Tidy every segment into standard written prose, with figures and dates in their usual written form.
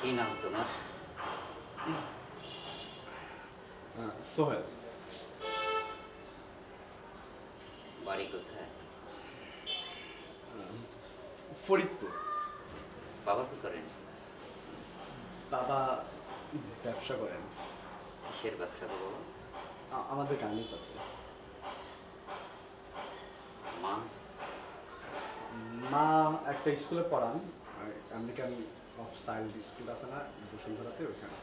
কি নাম তোমার? সোহেল। বাড়ি কোথায়? ফরিদপুর। বাবা কি করেন? বাবা ব্যবসা করেন। কিসের ব্যবসা করো? আমাদের গার্মেন্টস আছে। মা? মা একটা স্কুলে পড়ান, আমেরিকান অফ চাইল্ড স্কুল আছে না বসুন্ধরাতে, ওইখানে।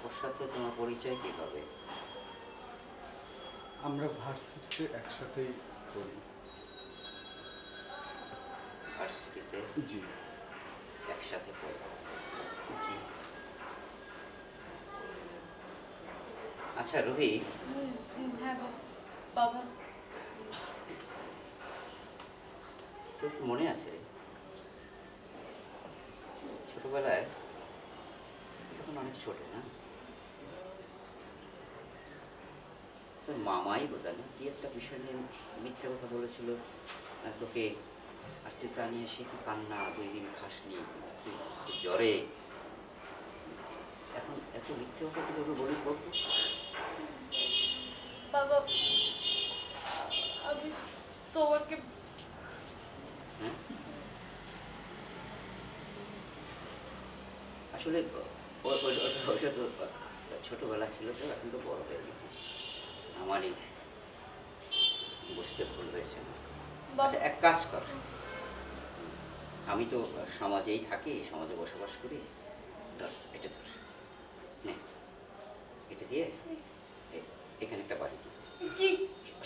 ওর সাথে তোমার পরিচয় কীভাবে? আমরা ভার্সিটিতে একসাথেই পড়ি। ভার্সিটিতে? জি। একসাথে পড়ো? জি। আচ্ছা রুহি, হ্যাঁ বাবা, তোর কি মনে আছে ছোটবেলায়, তখন অনেক ছোট না, তোর মামাই বোধহয় না কি একটা বিষয় নিয়ে মিথ্যা কথা বলেছিল তোকে, আর তুই তা নিয়ে সে কি কান্না, 2 দিন খাসনি, তুই জ্বরে, এখন এত মিথ্যে কথা কিভাবে বলিস বলতো? বাবা আমি তোমাকে হ্যাঁ, আসলে ওইটা তো ছোটবেলা ছিল, তো এখন তো বড় হয়ে গেছিস, আমারই বুঝতে ভুল হয়েছে না। আচ্ছা এক কাজ কর, আমি তো সমাজেই থাকি, সমাজে বসবাস করি, ধর এটা ধর, নে এটা দিয়ে এখানে একটা বাড়ি দিই, কি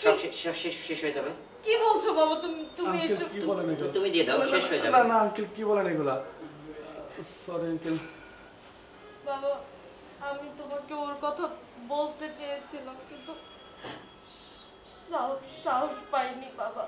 সব শেষ হয়ে যাবে। কি বলছো বাবা? তুমি তুমি আঙ্কেল কি বলেন এগুলো? তুমি দিয়ে দাও, শেষ হয়ে যাবে। না না আঙ্কেল কি বলেন এগুলা? Sorry uncle. বাবা আমি তোমাকে ওর কথা বলতে চেয়েছিলাম কিন্তু সাহস পাইনি বাবা।